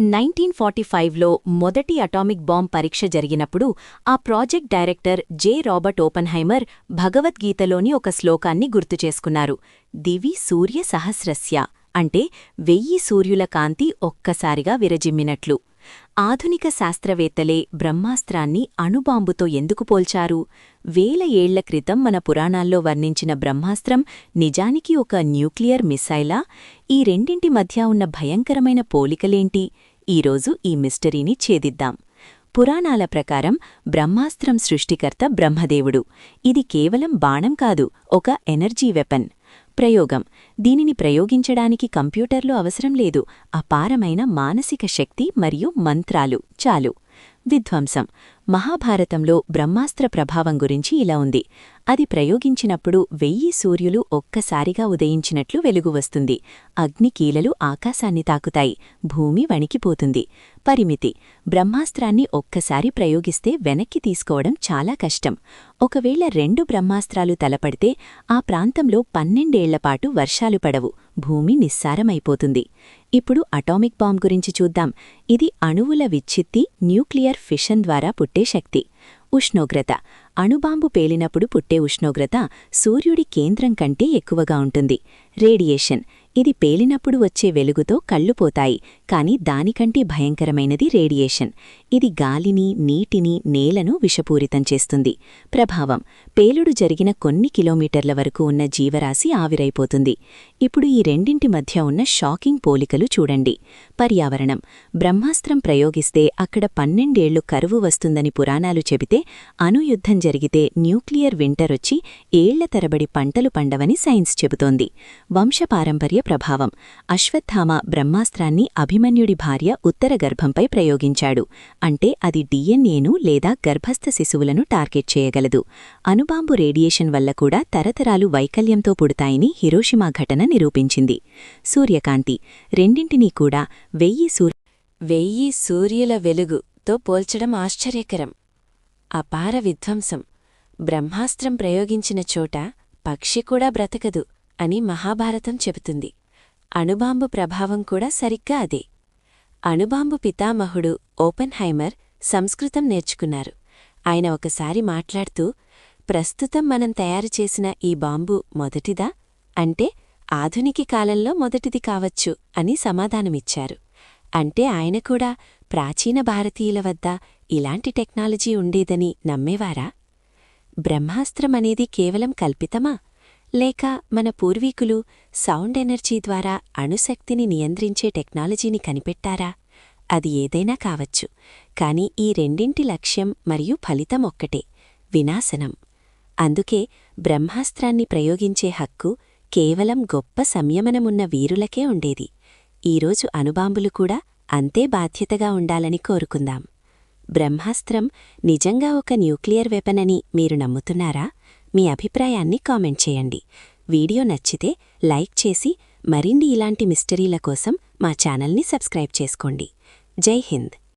1945లో మొదటి atomic bomb పరీక్ష జరిగినప్పుడు ఆ project director J. Robert Oppenheimer భగవద్గీతలోని ఒక శ్లోకాన్ని గుర్తుచేసుకున్నారు. దివి సూర్య సహస్రస్య అంటే 1000 సూర్యుల కాంతి ఒక్కసారిగా విరజిమ్మినట్లు. ఆధునిక శాస్త్రవేత్తలే బ్రహ్మాస్త్రాన్ని అణుబాంబుతో ఎందుకు పోల్చారు? వేల ఏళ్ల క్రితం మన పురాణాల్లో వర్ణించిన బ్రహ్మాస్త్రం నిజానికి ఒక న్యూక్లియర్ మిసైలా? ఈ రెండింటి మధ్య ఉన్న భయంకరమైన పోలికలేంటి? ఈరోజు ఈ మిస్టరీని ఛేదిద్దాం. పురాణాల ప్రకారం బ్రహ్మాస్త్రం సృష్టికర్త బ్రహ్మదేవుడు. ఇది కేవలం బాణం కాదు, ఒక ఎనర్జీ వెపన్. ప్రయోగం: దీనిని ప్రయోగించడానికి కంప్యూటర్లు అవసరం లేదు, అపారమైన మానసిక శక్తి మరియు మంత్రాలు చాలు. విధ్వంసం: మహాభారతంలో బ్రహ్మాస్త్ర ప్రభావం గురించి ఇలా ఉంది. అది ప్రయోగించినప్పుడు 1000 సూర్యులు ఒక్కసారిగా ఉదయించినట్లు వెలుగు వస్తుంది. అగ్నికీలలు ఆకాశాన్ని తాకుతాయి, భూమి వణికిపోతుంది. పరిమితి: బ్రహ్మాస్త్రాన్ని ఒక్కసారి ప్రయోగిస్తే వెనక్కి తీసుకోవడం చాలా కష్టం. ఒకవేళ 2 బ్రహ్మాస్త్రాలు తలపడితే ఆ ప్రాంతంలో 12 ఏళ్లపాటు వర్షాలు పడవు, భూమి నిస్సారమైపోతుంది. ఇప్పుడు అటామిక్ బాంబ్ గురించి చూద్దాం. ఇది అణువుల విచ్ఛిత్తి, న్యూక్లియర్ ఫిషన్ ద్వారా పుట్టే శక్తి. ఉష్ణోగ్రత: అణుబాంబు పేలినప్పుడు పుట్టే ఉష్ణోగ్రత సూర్యుడి కేంద్రం కంటే ఎక్కువగా ఉంటుంది. రేడియేషన్: ఇది పేలినప్పుడు వచ్చే వెలుగుతో కళ్ళు పోతాయి, కాని దానికంటే భయంకరమైనది రేడియేషన్. ఇది గాలిని, నీటిని, నేలను విషపూరితం చేస్తుంది. ప్రభావం: పేలుడు జరిగిన కొన్ని కిలోమీటర్ల వరకు ఉన్న జీవరాశి ఆవిరైపోతుంది. ఇప్పుడు ఈ రెండింటి మధ్య ఉన్న షాకింగ్ పోలికలు చూడండి. పర్యావరణం: బ్రహ్మాస్త్రం ప్రయోగిస్తే అక్కడ 12 ఏళ్లు కరువు వస్తుందని పురాణాలు చెబితే, అణుయుద్ధం జరిగితే న్యూక్లియర్ వింటరొచ్చి ఏళ్ల తరబడి పంటలు పండవని సైన్స్ చెబుతోంది. వంశపారంపర్య ప్రభావం: అశ్వత్థామ బ్రహ్మాస్త్రాన్ని అభిమన్యుడి భార్య ఉత్తర గర్భంపై ప్రయోగించాడు. అంటే అది డిఎన్ఏను లేదా గర్భస్థ శిశువులను టార్గెట్ చేయగలదు. అణుబాంబు రేడియేషన్ వల్ల కూడా తరతరాలు వైకల్యంతో పుడతాయని హిరోషిమా ఘటన నిరూపించింది. సూర్యకాంతి: రెండింటినీ కూడా 1000 సూర్యుల వెలుగుతో పోల్చడం ఆశ్చర్యకరం. అపార విధ్వంసం: బ్రహ్మాస్త్రం ప్రయోగించిన చోట పక్షి కూడా బ్రతకదు అని మహాభారతం చెబుతుంది. అణుబాంబు ప్రభావం కూడా సరిగ్గా అదే. అణుబాంబు పితామహుడు ఓపెన్హైమర్ సంస్కృతం నేర్చుకున్నారు. ఆయన ఒకసారి మాట్లాడుతూ, ప్రస్తుతం మనం తయారుచేసిన ఈ బాంబు మొదటిదా అంటే ఆధునిక కాలంలో మొదటిది కావచ్చు అని సమాధానమిచ్చారు. అంటే ఆయన కూడా ప్రాచీన భారతీయుల వద్ద ఇలాంటి టెక్నాలజీ ఉండేదని నమ్మేవారా? బ్రహ్మాస్త్రమనేది కేవలం కల్పితమా, లేక మన పూర్వీకులు సౌండ్ ఎనర్జీ ద్వారా అణుశక్తిని నియంత్రించే టెక్నాలజీని కనిపెట్టారా? అది ఏదైనా కావచ్చు, కాని ఈ రెండింటి లక్ష్యం మరియు ఫలితం ఒక్కటే: వినాశనం. అందుకే బ్రహ్మాస్త్రాన్ని ప్రయోగించే హక్కు కేవలం గొప్ప సంయమనమున్న వీరులకే ఉండేది. ఈరోజు అణుబాంబులు కూడా అంతే బాధ్యతగా ఉండాలని కోరుకుందాం. బ్రహ్మాస్త్రం నిజంగా ఒక న్యూక్లియర్ వెపన్ అని మీరు నమ్ముతున్నారా? మీ అభిప్రాయాన్ని కామెంట్ చేయండి. వీడియో నచ్చితే లైక్ చేసి మరిన్ని ఇలాంటి మిస్టరీల కోసం మా ఛానల్ని సబ్స్క్రైబ్ చేసుకోండి. జై హింద్.